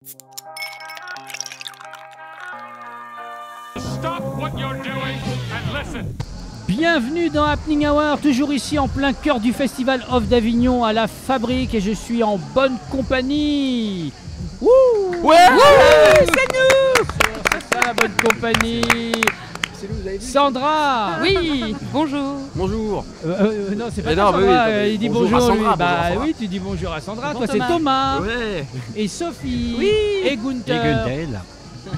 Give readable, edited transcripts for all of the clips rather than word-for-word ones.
Stop what you're doing and listen. Bienvenue dans Happening Hour, toujours ici en plein cœur du Festival Off d'Avignon à la Fabrique et je suis en bonne compagnie. Wouh! Ouais, c'est nous! C'est ça la bonne compagnie. Sandra! Oui, bonjour. Bonjour. Non, c'est pas Mais non, Sandra, mais oui, il dit bonjour bonjour. à Sandra, lui. bonjour Bah à Sandra. oui, tu dis bonjour à Sandra. Bonjour, Toi, c'est Thomas. Ouais. Et Sophie. Oui. Et Gunther. Et Gundel.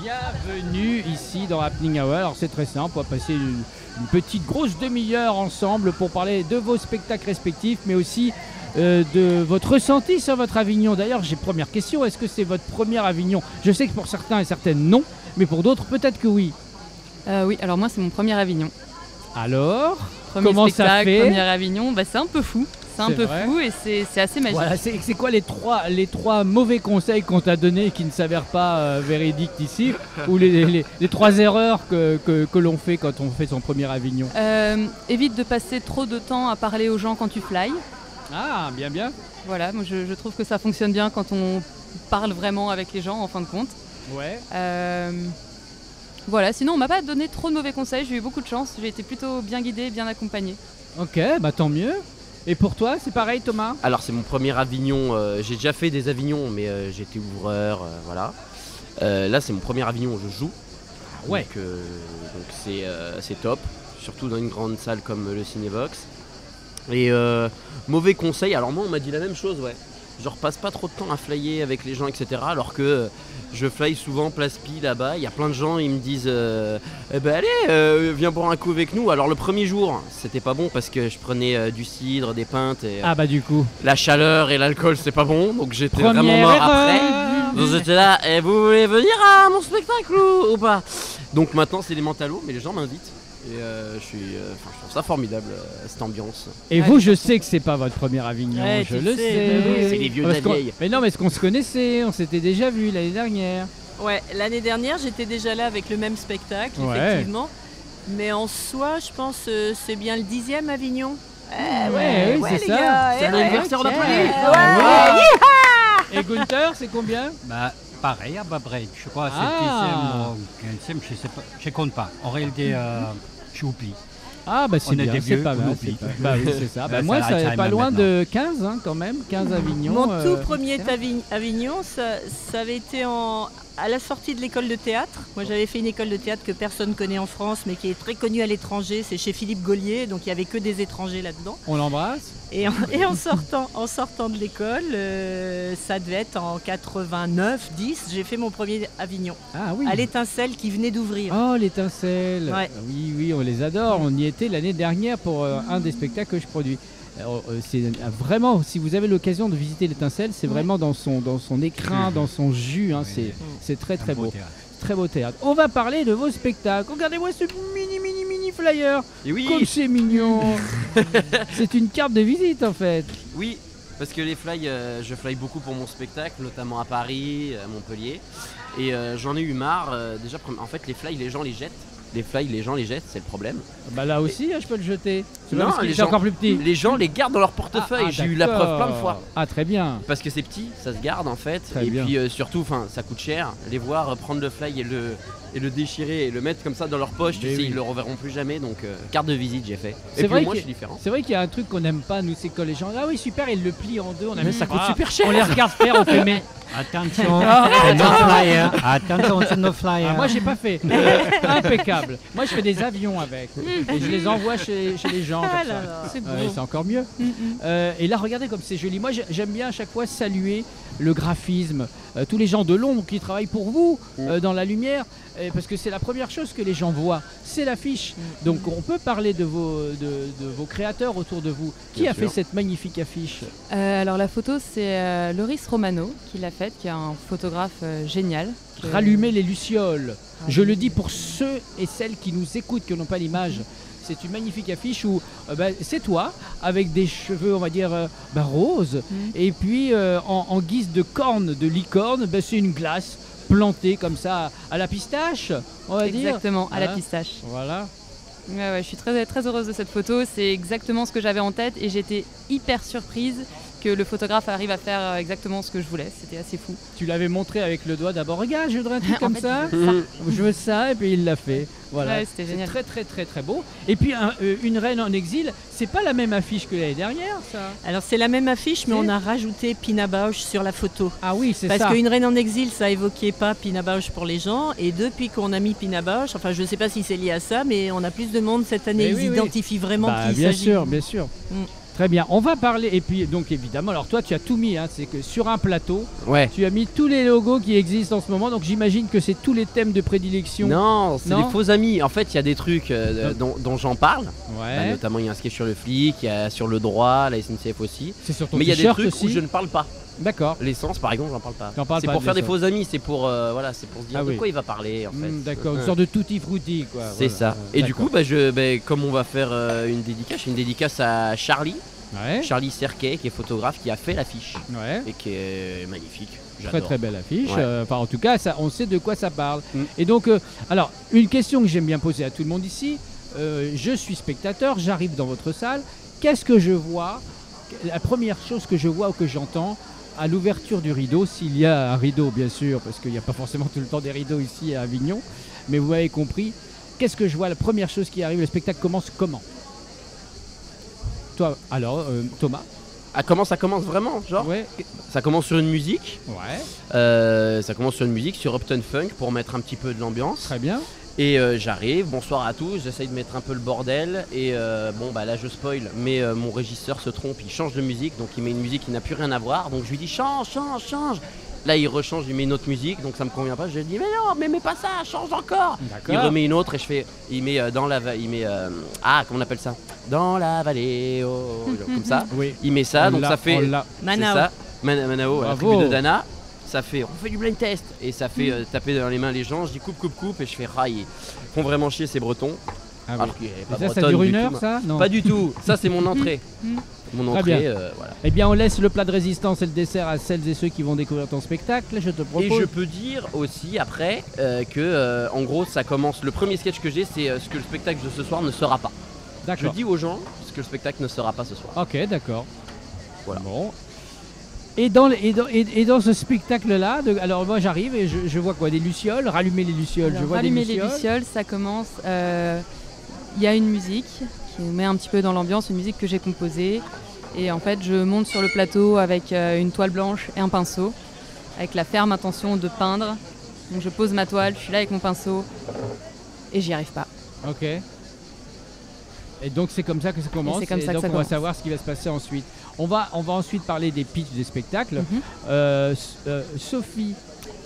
Bienvenue ici dans Happening Hour. Alors c'est très simple, on va passer une petite grosse demi-heure ensemble pour parler de vos spectacles respectifs, mais aussi de votre ressenti sur votre Avignon. D'ailleurs, j'ai première question, est-ce que c'est votre premier Avignon? Je sais que pour certains et certaines non, mais pour d'autres peut-être que oui. Oui, alors moi c'est mon premier Avignon. Alors, Premier comment ça spectacle, fait? premier Avignon, bah, c'est un peu fou. C'est un C'est peu vrai. fou et c'est assez magique. Voilà, c'est quoi les trois mauvais conseils qu'on t'a donnés qui ne s'avèrent pas véridiques ici, ou les trois erreurs que l'on fait quand on fait son premier Avignon? Évite de passer trop de temps à parler aux gens quand tu fly. Ah, bien. Voilà, moi je trouve que ça fonctionne bien quand on parle vraiment avec les gens en fin de compte. Ouais. Voilà, sinon on m'a pas donné trop de mauvais conseils, j'ai eu beaucoup de chance, j'ai été plutôt bien guidée, bien accompagnée. Ok, bah tant mieux. Et pour toi, c'est pareil, Thomas? Alors c'est mon premier Avignon. J'ai déjà fait des Avignons, mais j'étais ouvreur, voilà. Là c'est mon premier Avignon où je joue. Ouais. Donc c'est top, surtout dans une grande salle comme le Cinévox. Et mauvais conseil. Alors moi on m'a dit la même chose, ouais. Genre passe pas trop de temps à flyer avec les gens, etc. Alors que je fly souvent Place Pi là-bas. Il y a plein de gens, ils me disent eh ben allez, viens boire un coup avec nous. Alors le premier jour, c'était pas bon parce que je prenais du cidre, des pintes et Ah bah du coup. la chaleur et l'alcool c'est pas bon. Donc j'étais vraiment Première mort erreur. après. Donc j'étais là, et vous voulez venir à mon spectacle ou pas? Donc maintenant c'est les mentalos, mais les gens m'invitent. Et je trouve ça formidable, cette ambiance. Et Ouais, vous, je sais que c'est pas votre premier Avignon, Ouais, je tu le sais, sais. bah oui. C'est les vieux de Parce la qu'on- vieille. Mais non, mais est-ce qu'on se connaissait? On s'était déjà vu l'année dernière. Ouais, l'année dernière, j'étais déjà là avec le même spectacle, Ouais. effectivement. Mais en soi, je pense c'est bien le 10e Avignon. Ouais, oui, c'est les ça. gars, C'est un anniversaire, on applaudit. Et Gunther, c'est combien? Bah, pareil à Babrec. Je crois que c'est Ah. le 10e ou 15e, je sais pas. Je compte pas. En réalité, j'oublie. Ah bah c'est On est bien, des c'est vieux, pas on mal. oublie. Bah oui, c'est ça. Bah, Ouais, moi, ça ça Alzheimer n'est pas loin maintenant. de 15 quand même, 15 Avignon. Mon tout premier Avignon, ça avait été à la sortie de l'école de théâtre. Moi, j'avais fait une école de théâtre que personne connaît en France, mais qui est très connue à l'étranger. C'est chez Philippe Gaulier, donc il n'y avait que des étrangers là-dedans. On l'embrasse. Et en sortant de l'école, ça devait être en 89-10, j'ai fait mon premier Avignon. Ah oui. À l'Étincelle qui venait d'ouvrir. Oh, l'étincelle. Ouais. Oui, on les adore. On y était l'année dernière pour un des spectacles que je produis. Alors, c'est vraiment, si vous avez l'occasion de visiter l'étincelle, c'est vraiment dans son écrin, dans son jus. Hein, c'est très très beau. Très beau théâtre. On va parler de vos spectacles. Regardez-moi ce mini flyer. Et oui, Comme c'est mignon. C'est une carte de visite en fait. oui, parce que les fly, je fly beaucoup pour mon spectacle, notamment à Paris, à Montpellier. Et j'en ai eu marre. Déjà, en fait, les fly, les gens les jettent. Les fly, les gens les jettent, c'est le problème. Bah là aussi, je peux le jeter. C'est Non, parce qu'il les est gens- encore plus petit. Les gens les gardent dans leur portefeuille. J'ai eu la preuve plein de fois. Ah très bien. Parce que c'est petit, ça se garde en fait. Très et bien. puis surtout, ça coûte cher. Les voir prendre le fly et le déchirer et le mettre comme ça dans leur poche, tu Mais sais, oui. ils le reverront plus jamais. Donc, carte de visite, j'ai fait. C'est Et vrai puis moi, que- je suis différent. C'est vrai qu'il y a un truc qu'on n'aime pas, nous, c'est quand les gens. Ah oui, super, ils le plient en deux. On aime Mais ça coûte pas. super cher. On les regarde faire, on fait mais. Attention, c'est nos flyers. Attention, c'est nos flyers. Ah, moi, j'ai pas fait. Impeccable. Moi, je fais des avions avec. Et je les envoie chez les gens. Ah Comme là ça. là. C'est beau. C'est encore mieux. Et là, regardez comme c'est joli. Moi, j'aime bien à chaque fois saluer le graphisme, tous les gens de l'ombre qui travaillent pour vous dans la lumière, parce que c'est la première chose que les gens voient, c'est l'affiche. Donc, on peut parler de vos créateurs autour de vous. Qui Bien a fait sûr. cette magnifique affiche? Alors la photo c'est Loris Romano qui l'a faite, qui est un photographe génial. Rallumer les lucioles. Je le dis pour ceux et celles qui nous écoutent, qui n'ont pas l'image. C'est une magnifique affiche où c'est toi, avec des cheveux, on va dire, roses. Et puis, en guise de corne, de licorne, c'est une glace plantée comme ça à la pistache, on va dire. Exactement, à la Hein. pistache. Voilà. Ouais, je suis très, très heureuse de cette photo. C'est exactement ce que j'avais en tête et j'étais hyper surprise que le photographe arrive à faire exactement ce que je voulais. C'était assez fou. Tu l'avais montré avec le doigt d'abord. Regarde, je voudrais un truc En comme fait, ça. Je veux ça, et puis il l'a fait. Voilà. Ouais, c'était C'est génial. très très très très beau. Et puis une reine en exil, c'est pas la même affiche que l'année dernière, ça. Alors c'est la même affiche, mais C'est- on a rajouté Pina Bausch sur la photo. Ah oui, c'est ça. Parce qu'une reine en exil, ça évoquait pas Pina Bausch pour les gens. Et depuis qu'on a mis Pina Bausch, enfin je ne sais pas si c'est lié à ça, mais on a plus de monde cette année. Mais Ils oui, oui. identifient vraiment Bah, qui il bien s'agit. sûr, bien sûr. Mm. Très bien. On va parler. Et puis donc évidemment, alors toi tu as tout mis. Hein, c'est que sur un plateau, Ouais. tu as mis tous les logos qui existent en ce moment. Donc j'imagine que c'est tous les thèmes de prédilection. Non, c'est Non des faux amis. En fait, il y a des trucs dont j'en parle. Bah, Ouais. notamment, il y a un sketch sur le flic, il y a sur le droit, la SNCF aussi. C'est sur ton Mais il y a des t-shirt trucs aussi. où je ne parle pas. D'accord. L'essence, par exemple, j'en parle pas. T'en parles C'est pas pour de faire des l'essence. faux amis, c'est pour voilà, c'est pour se dire Ah de oui. quoi il va parler en fait. D'accord. Une Ouais. sorte de tutti frutti quoi. C'est Voilà. ça. Et du D'accord. coup, comme on va faire une dédicace à Charlie, Ouais. Charlie Serquet, qui est photographe, qui a fait l'affiche Ouais. et qui est magnifique. Très J'adore. très belle affiche. Ouais. Enfin, en tout cas, ça, on sait de quoi ça parle. Mm. Et donc, alors, une question que j'aime bien poser à tout le monde ici. Je suis spectateur, j'arrive dans votre salle. Qu'est-ce que je vois? La première chose que je vois ou que j'entends à l'ouverture du rideau, s'il y a un rideau, bien sûr, parce qu'il n'y a pas forcément tout le temps des rideaux ici à Avignon, mais vous avez compris. Qu'est-ce que je vois? La première chose qui arrive, le spectacle commence comment? Toi, alors, Thomas? Ah, comment ça commence vraiment, genre Ouais. Ça commence sur une musique. Ouais. Ça commence sur une musique, sur Upton Funk, pour mettre un petit peu de l'ambiance. Très bien. Et j'arrive, bonsoir à tous, j'essaye de mettre un peu le bordel. Et bon, bah là je spoil, mais mon régisseur se trompe, il change de musique, donc il met une musique qui n'a plus rien à voir. Donc je lui dis change, change, change. Là il rechange, il met une autre musique, donc ça me convient pas. Je lui dis mais non, mais mets pas ça, change encore. Il D'accord. remet une autre et je fais, il met dans la, il met comment on appelle ça? Dans la vallée, oh, comme ça. Oui. Il met ça, On donc l'a, ça fait, on l'a. c'est Manao. ça, Manao, la Bravo. tribu de Dana. Ça fait, on fait du blind test et ça fait taper dans les mains les gens. Je dis coupe, coupe, coupe et je fais railler. Ils font vraiment chier ces Bretons. Ah oui. Alors qu'il est pas Et ça bretonne dure du une tout, heure, moi. ça? Non. Pas du tout. Ça c'est mon entrée. Mon Très entrée, bien. voilà. Eh bien, on laisse le plat de résistance et le dessert à celles et ceux qui vont découvrir ton spectacle. Je te propose. Et je peux dire aussi après que en gros ça commence. Le premier sketch que j'ai c'est ce que le spectacle de ce soir ne sera pas. Je D'accord. dis aux gens ce que le spectacle ne sera pas ce soir. Ok, d'accord. Voilà. Bon. Et dans ce spectacle-là, alors moi j'arrive et je vois quoi? Des lucioles, rallumer les lucioles. Alors, je vois rallumer des les lucioles. lucioles, ça commence. Il y a une musique qui nous met un petit peu dans l'ambiance, une musique que j'ai composée. Et en fait, je monte sur le plateau avec une toile blanche et un pinceau, avec la ferme intention de peindre. Donc je pose ma toile, je suis là avec mon pinceau et j'y arrive pas. Ok. Et donc c'est comme ça que ça commence. c'est comme ça que donc ça on va commence. savoir ce qui va se passer ensuite. On va ensuite parler des pitchs des spectacles. Sophie.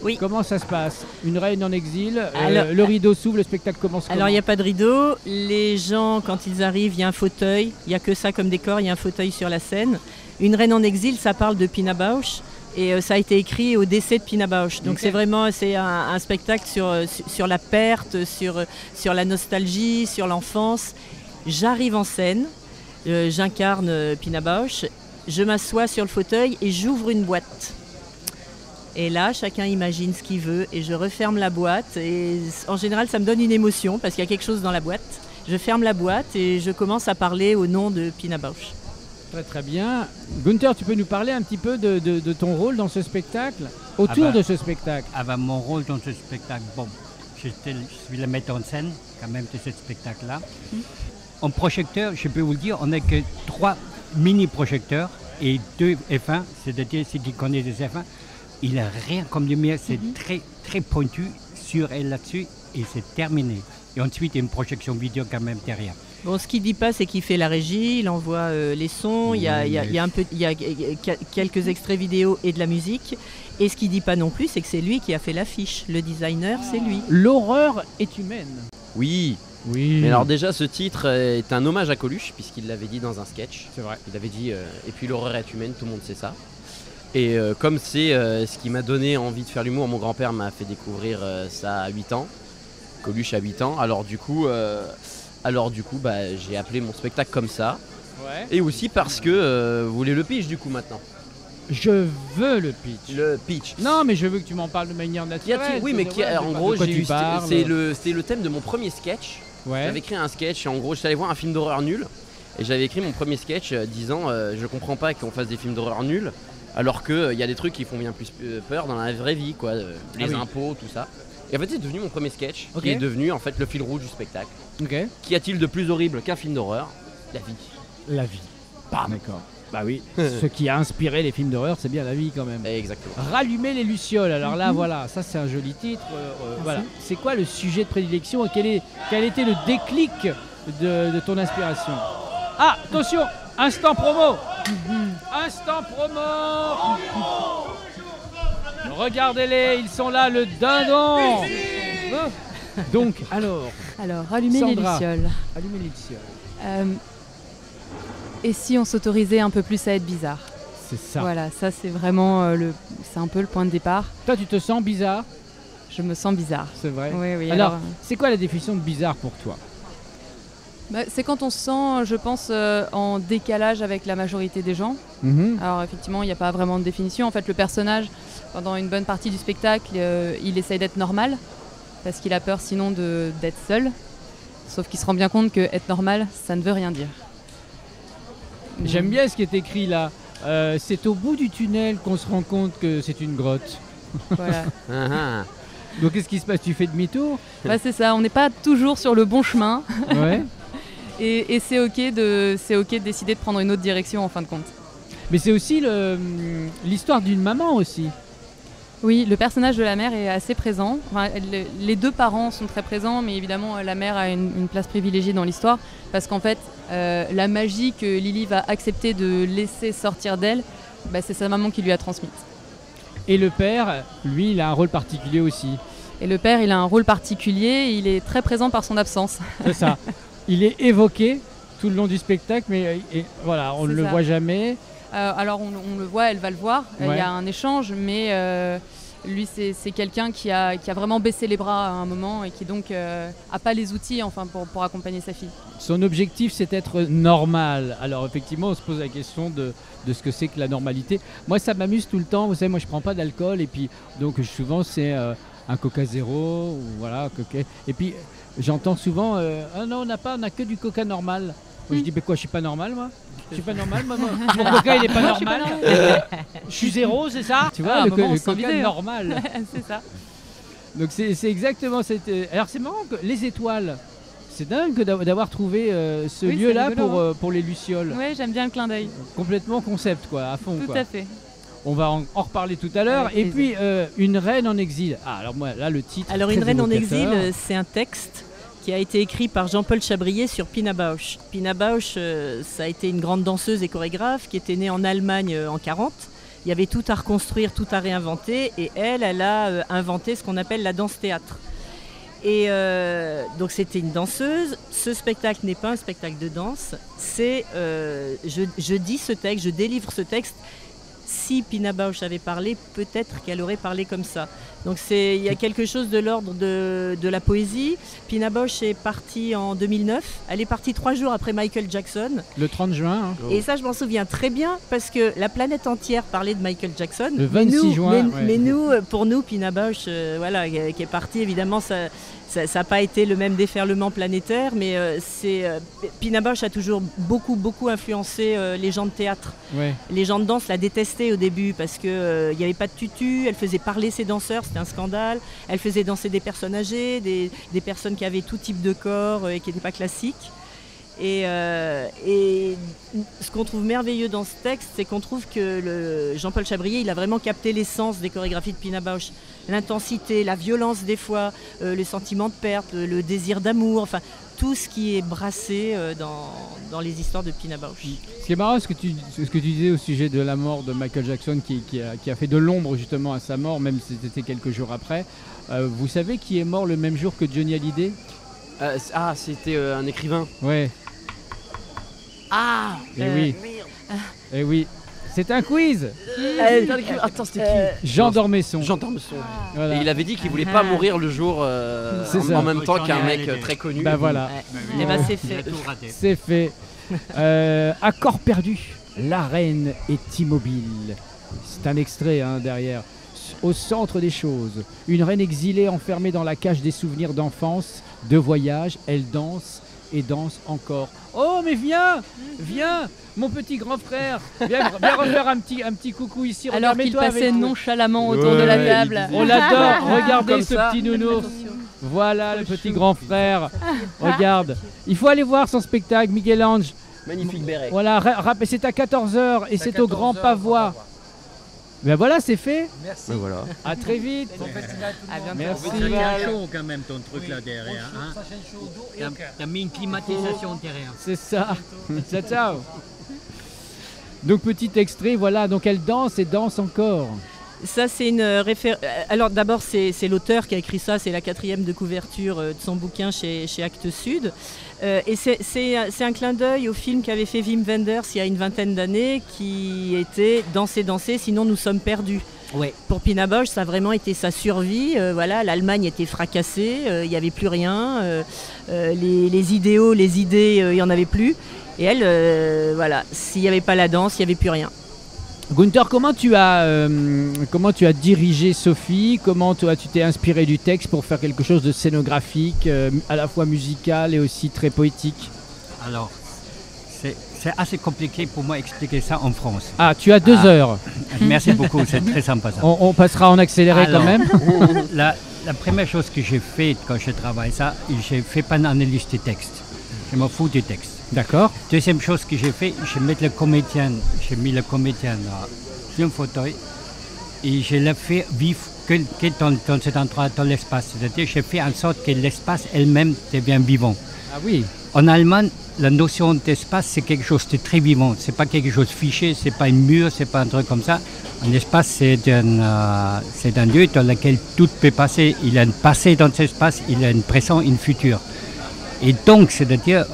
Oui. Comment ça se passe? Une reine en exil, Alors- le rideau s'ouvre, le spectacle commence comment? Alors il n'y a pas de rideau, les gens quand ils arrivent, il y a un fauteuil, il n'y a que ça comme décor, il y a un fauteuil sur la scène. Une reine en exil, ça parle de Pina Bausch et ça a été écrit au décès de Pina Bausch. Donc Ok. c'est vraiment un spectacle sur la perte, sur la nostalgie, sur l'enfance. J'arrive en scène, j'incarne Pina Bausch, je m'assois sur le fauteuil et j'ouvre une boîte. Et là, chacun imagine ce qu'il veut et je referme la boîte. Et en général, ça me donne une émotion parce qu'il y a quelque chose dans la boîte. Je ferme la boîte et je commence à parler au nom de Pina Bausch. Très très bien. Gunther, tu peux nous parler un petit peu de ton rôle dans ce spectacle? Autour de ce spectacle? Avant mon rôle dans ce spectacle, bon, je suis le metteur en scène quand même de ce spectacle-là. En projecteur, je peux vous le dire, on n'a que 3 mini-projecteurs et 2 F1, c'est-à-dire ceux qui connaissent les F1. Il n'a rien comme lumière, c'est très très pointu sur elle là-dessus et c'est terminé. Et ensuite, il y a une projection vidéo quand même derrière. Bon, ce qu'il dit pas, c'est qu'il fait la régie, il envoie les sons, il y a quelques extraits vidéo et de la musique. Et ce qu'il dit pas non plus, c'est que c'est lui qui a fait l'affiche. Le designer, c'est lui. L'horreur est humaine. Oui. Oui. Mais alors déjà ce titre est un hommage à Coluche puisqu'il l'avait dit dans un sketch. C'est vrai. Il avait dit et puis l'horreur est humaine, tout le monde sait ça. Et comme c'est ce qui m'a donné envie de faire l'humour, mon grand-père m'a fait découvrir ça à 8 ans. Coluche à 8 ans. Alors du coup, bah, j'ai appelé mon spectacle comme ça. Ouais. Et aussi parce que vous voulez le pitch du coup maintenant. Je veux le pitch. Le pitch. Non, mais je veux que tu m'en parles de manière naturelle. Oui, mais Ouais, en de gros, quoi j'ai tu eu, parles. c'est le thème de mon premier sketch. Ouais. J'avais créé un sketch et en gros, j'étais allé voir un film d'horreur nul. Et j'avais écrit mon premier sketch disant je comprends pas qu'on fasse des films d'horreur nuls, alors qu'il y a des trucs qui font bien plus peur dans la vraie vie, quoi. Les impôts, tout ça. Et en fait, c'est devenu mon premier sketch, qui est devenu en fait le fil rouge du spectacle. Qu'y a-t-il de plus horrible qu'un film d'horreur? La vie. La vie. D'accord. Bah oui, ce qui a inspiré les films d'horreur, c'est bien la vie quand même. Exactement. Rallumer les lucioles. Alors là, voilà, ça c'est un joli titre. Voilà. C'est quoi le sujet de prédilection et quel était le déclic de ton inspiration? Ah, attention, instant promo. Instant promo. Regardez-les, ils sont là, le dindon. Donc, alors, allumer les Sandra. lucioles. Allumer les lucioles. Et si on s'autorisait un peu plus à être bizarre? C'est ça. Voilà, ça c'est vraiment c'est un peu le point de départ. Toi, tu te sens bizarre? Je me sens bizarre. C'est vrai. Oui. Alors, c'est quoi la définition de bizarre pour toi? C'est quand on se sent, je pense, en décalage avec la majorité des gens. Alors effectivement, il n'y a pas vraiment de définition. En fait, le personnage, pendant une bonne partie du spectacle, il essaye d'être normal, parce qu'il a peur sinon d'être seul. Sauf qu'il se rend bien compte que être normal, ça ne veut rien dire. J'aime bien ce qui est écrit là. C'est au bout du tunnel qu'on se rend compte que c'est une grotte. Voilà. Donc qu'est-ce qui se passe? Tu fais demi-tour? C'est ça, on n'est pas toujours sur le bon chemin. Ouais. Et c'est ok de décider de prendre une autre direction en fin de compte. Mais c'est aussi l'histoire d'une maman aussi. Oui, le personnage de la mère est assez présent. Enfin, les deux parents sont très présents, mais évidemment la mère a une place privilégiée dans l'histoire parce qu'en fait, la magie que Lily va accepter de laisser sortir d'elle, c'est sa maman qui lui a transmise. Et le père, lui, il a un rôle particulier aussi. Et le père, il a un rôle particulier, il est très présent par son absence. C'est ça. Il est évoqué tout le long du spectacle, mais voilà, on ne le voit jamais. Alors on le voit, elle va le voir, il y a un échange, mais lui c'est quelqu'un qui a vraiment baissé les bras à un moment et qui donc n'a pas les outils pour accompagner sa fille. Son objectif c'est d'être normal. Alors effectivement on se pose la question de ce que c'est que la normalité. Moi ça m'amuse tout le temps, vous savez moi je prends pas d'alcool et puis donc souvent c'est un Coca Zéro ou voilà, Coca. Et puis j'entends souvent ah non on n'a que du Coca normal. Moi, je dis, mais quoi, je suis pas normal, moi? Je suis pas normal, moi. Mon Coca, il est pas normal. Je suis zéro, c'est ça? Tu vois, le Coca normal. C'est ça. Donc, c'est exactement cette. Alors, c'est marrant que les étoiles, c'est dingue d'avoir trouvé ce lieu-là pour les Lucioles. Oui, j'aime bien le clin d'œil. Complètement concept, quoi, à fond. Tout à fait. On va en reparler tout à l'heure. Et puis, une reine en exil. Ah, alors, moi, là, le titre. Alors, une reine en exil, c'est un texte qui a été écrit par Jean-Paul Chabrier sur Pina Bausch. Pina Bausch, ça a été une grande danseuse et chorégraphe qui était née en Allemagne en 40. Il y avait tout à reconstruire, tout à réinventer, et elle a inventé ce qu'on appelle la danse-théâtre. Et donc c'était une danseuse. Ce spectacle n'est pas un spectacle de danse, c'est je dis ce texte, je délivre ce texte. Si Pina Bausch avait parlé, peut-être qu'elle aurait parlé comme ça. Donc il y a quelque chose de l'ordre de la poésie. Pina Bausch est partie en 2009. Elle est partie 3 jours après Michael Jackson. Le 30 juin. Hein. Et ça, je m'en souviens très bien parce que la planète entière parlait de Michael Jackson. Le 26 juin. Mais pour nous, Pina Bausch, voilà, qui est partie, évidemment, ça n'a pas été le même déferlement planétaire, mais Pina Bausch a toujours beaucoup influencé les gens de théâtre. Ouais. Les gens de danse la détestaient au début parce qu'il n'y avait pas de tutu, elle faisait parler ses danseurs, c'était un scandale. Elle faisait danser des personnes âgées, des personnes qui avaient tout type de corps et qui n'étaient pas classiques. Et ce qu'on trouve merveilleux dans ce texte, c'est qu'on trouve que Jean-Paul Chabrier, il a vraiment capté l'essence des chorégraphies de Pina Bausch. L'intensité, la violence des fois, le sentiment de perte, le désir d'amour, enfin tout ce qui est brassé dans les histoires de Pina Bausch. Ce qui est marrant, ce que tu disais au sujet de la mort de Michael Jackson qui a fait de l'ombre justement à sa mort, même si c'était quelques jours après. Vous savez qui est mort le même jour que Johnny Hallyday? C'était un écrivain. Ouais. Ah Eh oui. C'est un quiz. Attends, c'était qui? Jean d'Ormesson. Jean d'Ormesson. Voilà. Et il avait dit qu'il voulait pas mourir le jour en même temps qu'un mec très connu. Bah voilà. Et bah c'est fait. C'est fait. Accord perdu. La reine est immobile. C'est un extrait derrière. Au centre des choses, une reine exilée enfermée dans la cage des souvenirs d'enfance, de voyage, elle danse et danse encore. Oh mais viens, mon petit grand frère, viens refaire un petit coucou ici. Alors Regarde, qu'il mets-toi passait avec nous. nonchalamment autour de la table. On l'adore, regardez Comme ce ça. petit nounours. Voilà le petit grand frère. Regarde, il faut aller voir son spectacle, Miguel Ange. Magnifique béret. Voilà, c'est à 14h et c'est au Grand Pavois. Ben voilà, c'est fait. Mais voilà. À très vite. À bientôt. Merci. Ça tient chaud quand même ton truc là derrière. Hein. T'as mis une climatisation derrière. C'est ça. Ciao, ciao. Donc petit extrait, voilà, donc elle danse et danse encore. Ça, c'est une référence. Alors, d'abord, c'est l'auteur qui a écrit ça. C'est la 4e de couverture de son bouquin chez Actes Sud. Et c'est un clin d'œil au film qu'avait fait Wim Wenders il y a une vingtaine d'années, qui était Danser, danser, sinon nous sommes perdus. Ouais. Pour Pina Bausch, ça a vraiment été sa survie. Voilà, l'Allemagne était fracassée, il n'y avait plus rien. Les idéaux, les idées, il n'y en avait plus. Et elle, voilà, s'il n'y avait pas la danse, il n'y avait plus rien. Gunther, comment tu as dirigé Sophie? Comment toi tu t'es inspiré du texte pour faire quelque chose de scénographique, à la fois musical et aussi très poétique? Alors, c'est assez compliqué pour moi d'expliquer ça en France. Ah, tu as 2 heures. Merci beaucoup, c'est très sympa ça. On passera en accéléré Alors, quand même. La première chose que j'ai faite quand je travaille ça, j'ai fait pas d'analyse du texte. Je m'en fous du texte. D'accord. Deuxième chose que j'ai fait, j'ai mis le comédien là, sur un fauteuil et je l'ai fait vivre que dans cet endroit, dans l'espace. C'est-à-dire j'ai fait en sorte que l'espace elle-même devient vivant. Ah oui. En Allemagne, la notion d'espace, c'est quelque chose de très vivant. C'est pas quelque chose fiché, c'est pas un mur, c'est pas un truc comme ça. Un espace, c'est un lieu dans lequel tout peut passer. Il y a un passé dans cet espace, il y a un présent, un futur. Et donc, c'est-à-dire,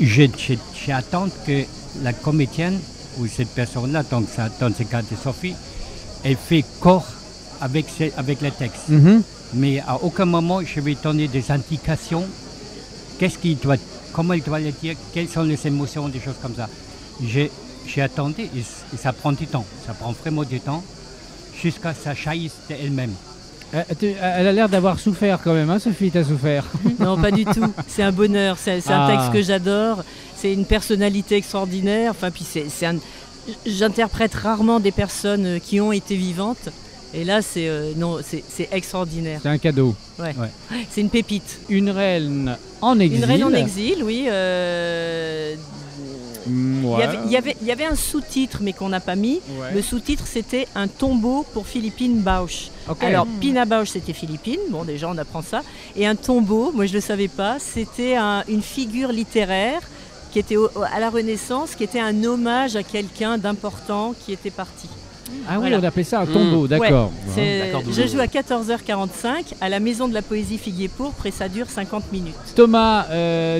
j'attends que la comédienne, ou cette personne-là, donc ça, dans ce cas de Sophie, elle fait corps avec le texte. Mhm. Mais à aucun moment, je vais donner des indications. Comment il doit le dire, quelles sont les émotions, des choses comme ça. J'ai attendu et ça prend du temps. Ça prend vraiment du temps jusqu'à ce que ça jaillisse d'elle-même. Elle a l'air d'avoir souffert quand même, hein, Sophie, t'as souffert. Non, pas du tout. C'est un bonheur. C'est un Ah. texte que j'adore. C'est une personnalité extraordinaire. Enfin, puis j'interprète rarement des personnes qui ont été vivantes. Et là, c'est extraordinaire. C'est un cadeau. Ouais. Ouais. C'est une pépite. Une reine en exil. Une reine en exil, oui. Ouais. Il y avait un sous-titre, mais qu'on n'a pas mis. Ouais. Le sous-titre, c'était un tombeau pour Philippine Bausch. Ok. Alors, Pina Bausch, c'était Philippine. Bon, déjà, on apprend ça. Et un tombeau, moi, je ne le savais pas, c'était une figure littéraire qui était à la Renaissance, qui était un hommage à quelqu'un d'important qui était parti. Ah oui, Voilà. on appelait ça un tombeau, d'accord. Ouais, je joue à 14h45 à la Maison de la Poésie Figuier Pourpre et ça dure 50 minutes. Thomas,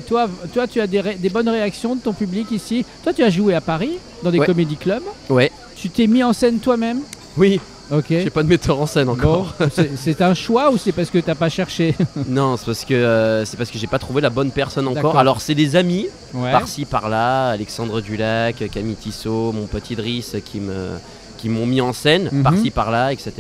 toi, tu as des bonnes réactions de ton public ici. Toi, tu as joué à Paris, dans des Ouais. comédie clubs. Ouais. Tu t'es mis en scène toi-même? Oui. Ok. J'ai pas de metteur en scène encore. Bon, c'est un choix ou c'est parce que t'as pas cherché? Non, c'est parce que j'ai pas trouvé la bonne personne encore. D'accord. Alors c'est des amis Ouais. par-ci par-là, Alexandre Dulac, Camille Tissot, mon pote Idriss qui m'ont mis en scène Mhm. par-ci par-là, etc.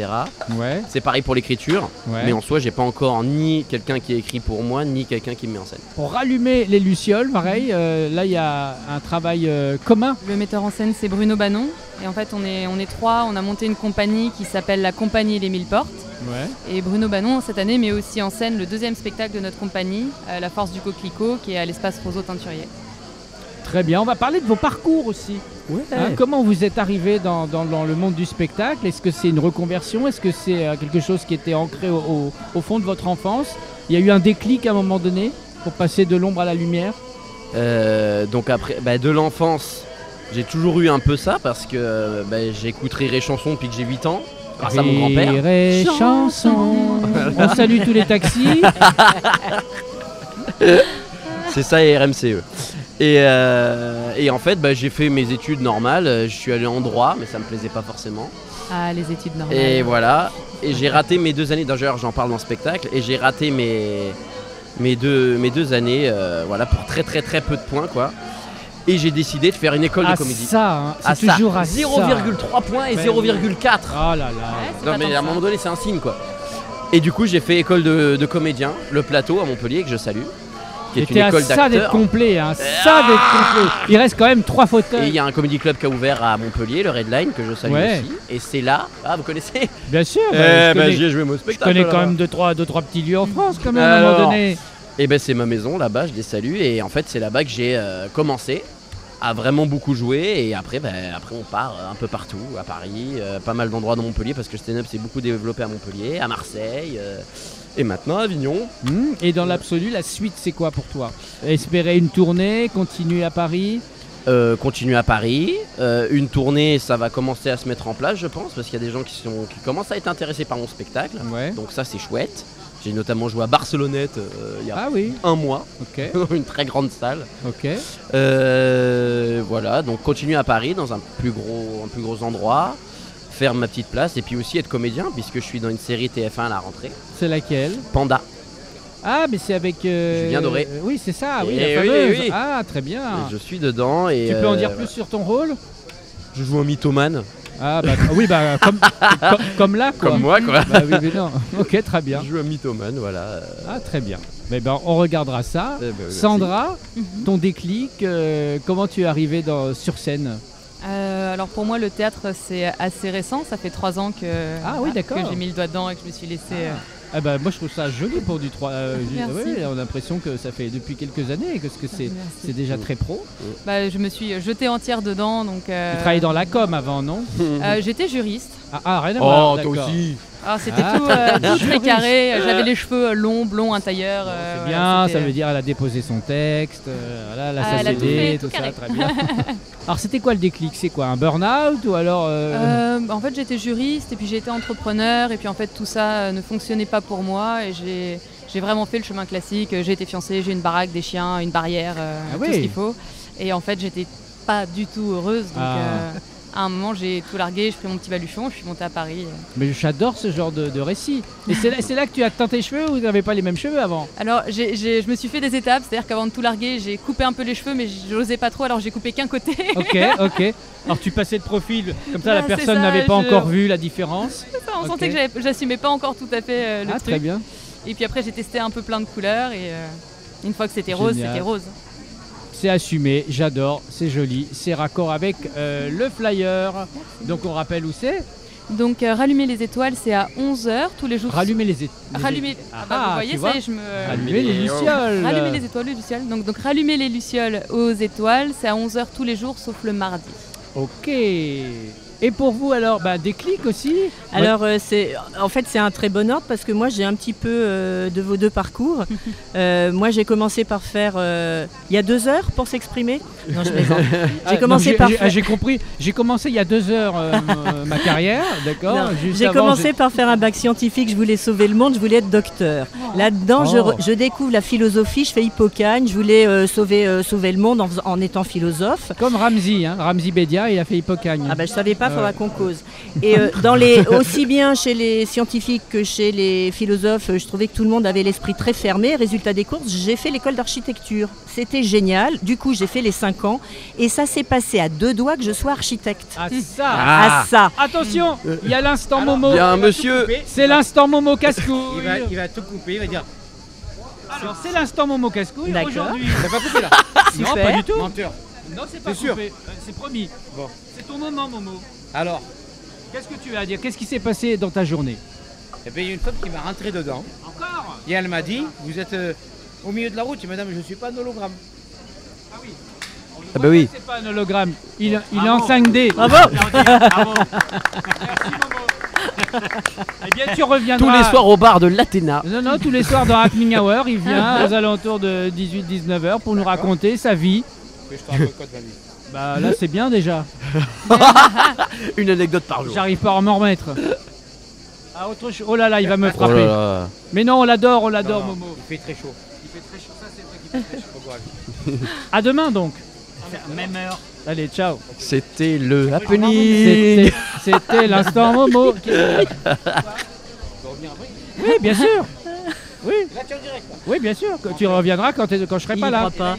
Ouais. C'est pareil pour l'écriture, Ouais. mais en soi j'ai pas encore ni quelqu'un qui écrit pour moi, ni quelqu'un qui me met en scène. Pour rallumer les lucioles, pareil, là il y a un travail commun. Le metteur en scène, c'est Bruno Banon. Et en fait, on est 3. On a monté une compagnie qui s'appelle la Compagnie Les Mille Portes. Ouais. Et Bruno Banon, cette année, met aussi en scène le 2e spectacle de notre compagnie, La Force du Coquelicot, qui est à l'espace Roseau Teinturier. Très bien, on va parler de vos parcours aussi. Hein, comment vous êtes arrivé dans le monde du spectacle? Est-ce que c'est une reconversion? Est-ce que c'est quelque chose qui était ancré au fond de votre enfance? Il y a eu un déclic à un moment donné pour passer de l'ombre à la lumière? Donc après, de l'enfance, j'ai toujours eu un peu ça parce que j'écoute Rire et Chanson depuis que j'ai 8 ans, grâce à mon grand-père. Rire et chanson. On salue tous les taxis. C'est ça et RMCE. Et en fait, j'ai fait mes études normales. Je suis allé en droit, mais ça me plaisait pas forcément. Ah, les études normales. Et voilà. Et j'ai raté mes 2 années. D'ailleurs, j'en parle dans le spectacle. Et j'ai raté mes deux années, voilà, pour très très très peu de points, quoi. Et j'ai décidé de faire une école de comédie. Ça, hein, À c'est toujours à ça. 0,3 points et Ben 0,4. Oh là là. Ouais, c'est Non pas mais tant à un ça. moment donné c'est un signe quoi. Et du coup j'ai fait école de comédien, le plateau à Montpellier que je salue, qui est Et t'es une à école ça d'être d'acteurs. complet, hein, ça d'être complet. Il reste quand même 3 Et fauteuils. il y a un comedy club qui a ouvert à Montpellier, le Redline, que je salue Ouais. aussi. Et c'est là, vous connaissez Bien sûr. je connais, j'y ai joué mon je spectacle. connais quand là-bas. même 2-3 petits lieux en France quand même à un moment Alors, donné. Et ben c'est ma maison là-bas, je les salue. Et en fait, c'est là-bas que j'ai commencé à vraiment beaucoup jouer. Et après, après on part un peu partout, à Paris, pas mal d'endroits dans Montpellier, parce que le stand-up s'est beaucoup développé à Montpellier, à Marseille, et maintenant à Avignon. Et dans l'absolu, la suite, c'est quoi pour toi? Espérer une tournée, continuer à Paris? Continuer à Paris, une tournée, ça va commencer à se mettre en place, je pense, parce qu'il y a des gens qui commencent à être intéressés par mon spectacle. Ouais. Donc ça, c'est chouette. J'ai notamment joué à Barcelonnette il y a Ah oui, un mois, ok, dans une très grande salle. ok. Voilà, donc continuer à Paris dans un plus gros endroit, faire ma petite place et puis aussi être comédien puisque je suis dans une série TF1 à la rentrée. C'est laquelle? Panda. Ah, mais c'est avec... Julien Doré. Oui, c'est ça, oui, Eh la oui, fameuse. oui. Ah, très bien. Et je suis dedans et Tu peux en dire voilà. plus sur ton rôle? Je joue un mythomane, Ah, bah oui, bah comme là, quoi. comme moi quoi. Bah oui, mais non. Ok, très bien. Je joue un mythomane, voilà. Ah, très bien. Mais ben, on regardera ça. Eh ben, merci. Sandra, ton déclic, comment tu es arrivée sur scène? Alors pour moi, le théâtre, c'est assez récent. Ça fait 3 ans que, Ah oui, d'accord. que j'ai mis le doigt dedans et que je me suis laissée... Ah bah, moi je trouve ça joli pour du 3. Merci. Ouais, on a l'impression que ça fait depuis quelques années que c'est Merci. déjà très pro. Je me suis jetée entière dedans. Donc, Tu travaillais dans la com avant, non? j'étais juriste. Rien à voir. Oh, toi d'accord. aussi. Alors c'était Ah, tout très juriste. carré. J'avais les cheveux longs, blonds, un tailleur. C'est voilà, bien, c'était- ça veut dire elle a déposé son texte, voilà, elle a Ah, sa elle a tout CD, fait, tout tout ça, carré. très bien. Alors c'était quoi le déclic? C'est quoi, un burn-out ou alors En fait, j'étais juriste et puis j'ai été entrepreneur et puis en fait tout ça ne fonctionnait pas pour moi et j'ai vraiment fait le chemin classique. J'ai été fiancée, j'ai une baraque, des chiens, une barrière, Ah tout oui. ce qu'il faut. Et en fait, j'étais pas du tout heureuse. Donc à un moment, j'ai tout largué, j'ai pris mon petit baluchon, je suis montée à Paris. Mais j'adore ce genre de récit. Et c'est là que tu as teint tes cheveux ou tu n'avais pas les mêmes cheveux avant? Alors, je me suis fait des étapes, c'est-à-dire qu'avant de tout larguer, j'ai coupé un peu les cheveux, mais j'osais pas trop, alors j'ai coupé qu'un côté. Ok. Alors tu passais de profil, comme ça la Bah, c'est personne ça, n'avait pas je- encore vu la différence. On Ok. sentait que j'assumais pas encore tout à fait le Ah, truc. très bien. Et puis après, j'ai testé un peu plein de couleurs et une fois que c'était rose, Génial. c'était rose. C'est assumé, j'adore, c'est joli, c'est raccord avec le flyer. Donc on rappelle où c'est? Donc, rallumer les étoiles, c'est à 11h tous les jours. Rallumer les étoiles. Rallumer. Vous voyez, tu ça vois, y est, je me. Rallumer les lucioles. Rallumer les étoiles, les lucioles. Donc rallumer les lucioles aux étoiles, c'est à 11h tous les jours, sauf le mardi. Ok. Et pour vous alors, déclic aussi? Alors en fait c'est un très bon ordre parce que moi j'ai un petit peu de vos deux parcours. Moi j'ai commencé par faire il y a 2 heures pour s'exprimer. Non je plaisante. J'ai commencé par faire... J'ai compris. J'ai commencé il y a 2 heures ma carrière, d'accord. Non, Juste j'ai avant, commencé par faire un bac scientifique, je voulais sauver le monde, je voulais être docteur. Là-dedans, Oh. je découvre la philosophie, je fais Hippocane, je voulais sauver le monde en étant philosophe. Comme Ramzi, Ramzi Bedia, il a fait Hippocagne. Ah ben je savais pas, faudra Ouais. qu'on cause. Et aussi bien chez les scientifiques que chez les philosophes, je trouvais que tout le monde avait l'esprit très fermé. Résultat des courses, j'ai fait l'école d'architecture. C'était génial. Du coup, j'ai fait les 5 ans et ça s'est passé à 2 doigts que je sois architecte. Ah ça. À ça. Attention, il y a l'instant Momo. Il y a un monsieur. C'est l'instant Momo casse-couille. Il va tout couper, il va dire Alors c'est l'instant Momo casse-couille D'accord. aujourd'hui. t'as pas coupé là. Non, Super. pas du tout. Menteur. Non, c'est pas T'es sûr coupé. C'est promis. Bon. C'est ton moment, Momo. Alors, Qu'est-ce que tu as à dire? Qu'est-ce qui s'est passé dans ta journée? eh ben, il y a une femme qui m'a rentré dedans Encore? et elle m'a dit vous êtes au milieu de la route. Je dis madame, je suis pas un hologramme. Ah oui. Ah bah oui. C'est pas un hologramme. Il est en 5D. Bravo. Bravo. Merci, Momo. Eh bien, tu reviendras. Tous les soirs au bar de l'Athéna. Non, tous les soirs dans Happening Hour, il vient aux alentours de 18-19 heures pour nous raconter sa vie. Que je te raconte quoi de ma vie. Bah là, c'est bien déjà. Une anecdote par jour. J'arrive pas à m'en remettre. Ah, autre chose. Oh là là, il va me Oh frapper. là là. Mais non, on l'adore, Non, Momo. il fait très chaud. Il fait très chaud, ça c'est vrai qu'il fait très chaud. Pas grave. À demain donc. Même heure. Allez, ciao. C'était le happening. C'était l'instant Momo. Oui, bien sûr. Oui. Là, tu es en direct. Là. Oui, bien sûr. Tu reviendras quand je serai Il pas y là. croit pas.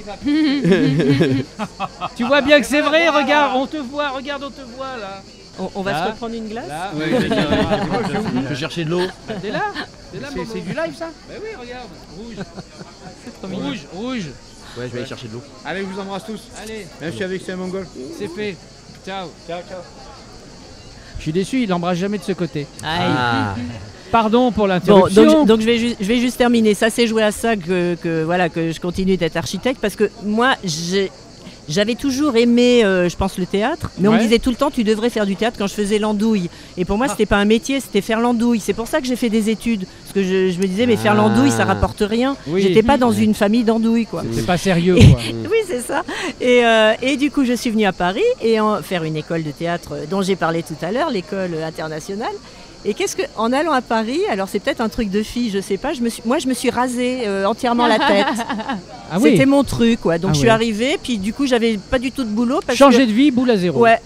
Tu vois bien que c'est vrai. Regarde, on te voit. Regarde, on te voit là. On va Là. se reprendre une glace. Là. Je cherchais de l'eau. T'es là. C'est du live ça? Bah oui, regarde, rouge. Rouge. Ouais, je vais aller chercher de l'eau. Allez, je vous embrasse tous. Allez, Même si avec c'est un mongol. c'est fait. Ciao. Ciao. Je suis déçu, il l'embrasse jamais de ce côté. Ah. Pardon pour Bon, l'interruption. donc je vais juste terminer. Ça, c'est joué à ça que je continue d'être architecte parce que moi, j'avais toujours aimé, je pense, le théâtre, mais on me Ouais. disait tout le temps, tu devrais faire du théâtre quand je faisais l'andouille. Et pour moi, c'était pas un métier, c'était faire l'andouille. C'est pour ça que j'ai fait des études. Parce que je me disais, mais faire l'andouille, ça rapporte rien. Oui. J'étais pas dans une famille d'andouille, quoi. C'est pas sérieux Et- quoi. Oui, c'est ça. Et du coup, je suis venue à Paris et faire une école de théâtre dont j'ai parlé tout à l'heure, l'école internationale. Et en allant à Paris, alors c'est peut-être un truc de fille, je sais pas, je me suis rasée entièrement la tête. Ah oui. C'était mon truc, quoi. Donc Ah je suis ouais. arrivée, puis du coup, j'avais pas du tout de boulot parce Changer de vie, boule à zéro. Ouais,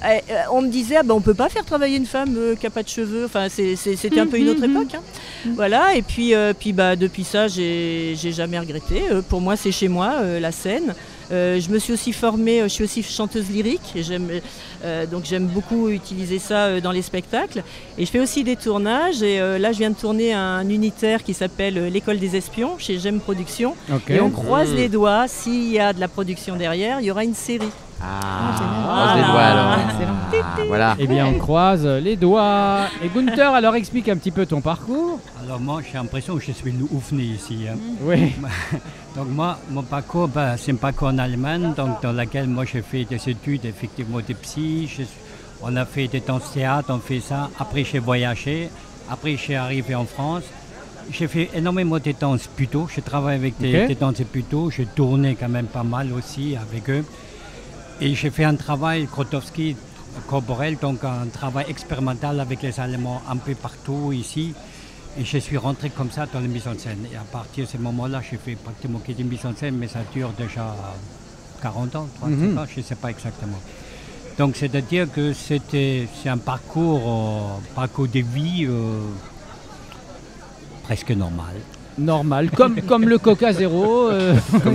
on me disait, on peut pas faire travailler une femme qui a pas de cheveux. Enfin, c'était un peu une autre époque. Hein. Voilà, et puis, depuis ça, j'ai jamais regretté. Pour moi, c'est chez moi, la scène. Je me suis aussi formée, je suis aussi chanteuse lyrique. Et donc j'aime beaucoup utiliser ça dans les spectacles. Et je fais aussi des tournages. Et là, je viens de tourner un unitaire qui s'appelle L'École des Espions chez J'aime Production. Ok. Et on croise les doigts. S'il y a de la production derrière, il y aura une série. Croise les doigts alors. Voilà. Eh bien, on croise les doigts. Et Gunther, alors explique un petit peu ton parcours. Alors moi, j'ai l'impression que je suis le oufné ici. Hein. Oui. Donc moi, mon parcours, c'est un parcours en Allemagne, donc dans lequel moi j'ai fait des études effectivement de psy. On a fait des danses théâtre, on fait ça. Après j'ai voyagé. Après j'ai arrivé en France. J'ai fait énormément de danses puto. Je travaille avec des danses puto. J'ai tourné quand même pas mal aussi avec eux. Et j'ai fait un travail Grotowski corporel, donc un travail expérimental avec les Allemands un peu partout ici. Et je suis rentré comme ça dans la mise en scène. Et à partir de ce moment-là, j'ai fait pratiquement que des mises en scène, mais ça dure déjà 40 ans, 35 ans, je ne sais pas exactement. Donc c'est-à-dire que c'est un parcours de vie presque normal. Normal, comme le Coca Zéro,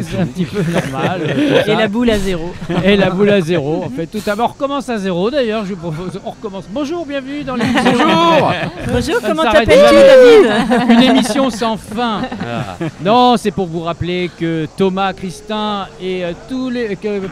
c'est un petit peu normal. Et la boule à zéro. Et la boule à zéro, en fait. Tout à l'heure, on recommence à zéro d'ailleurs. Je vous propose, on recommence. Bonjour, bienvenue dans l'émission. Bonjour. Bonjour, Ça comment ne s'arrête t'appelles-tu, jamais. David? Une émission sans fin. Non, c'est pour vous rappeler que Thomas, Christin et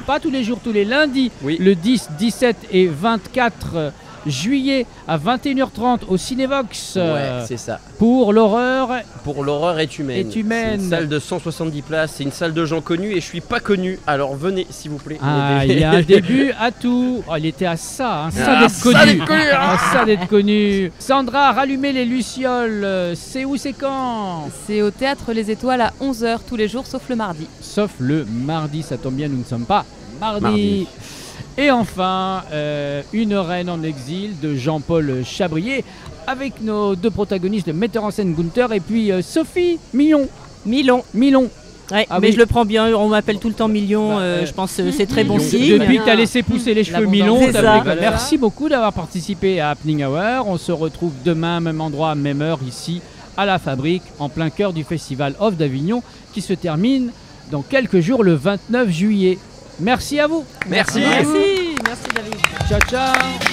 pas tous les jours, tous les lundis, Oui. le 10, 17 et 24 juillet à 21h30 au Cinévox Ouais, c'est ça. pour l'horreur. Pour l'horreur est humaine. Est humaine. C'est une salle de 170 places. C'est une salle de gens connus et je suis pas connu. Alors venez, s'il vous plaît. Ah, il y a un début à tout. Oh, il était à ça, hein, ça Ah, d'être ça connu. d'être connu, hein. Ah, ça d'être connu. Sandra, rallumez les lucioles. C'est où, c'est quand? C'est au Théâtre Les Étoiles à 11h tous les jours, sauf le mardi. Sauf le mardi, ça tombe bien, nous ne sommes pas mardi. Mardi. Et enfin, Une reine en exil de Jean-Paul Chabrier avec nos deux protagonistes, le metteur en scène Gunther et puis Sophie Milon. Milon. Ouais, Ah mais oui. je le prends bien, on m'appelle tout le temps Million, je pense que c'est très bon Million. signe. Depuis que tu as laissé pousser les cheveux L'abondance. Milon, C'est t'as ça. pris- merci beaucoup d'avoir participé à Happening Hour. On se retrouve demain, même endroit, même heure, ici, à la Fabrique, en plein cœur du Festival Off d'Avignon, qui se termine dans quelques jours, le 29 juillet. Merci à vous. Merci. Merci David. Ciao, ciao.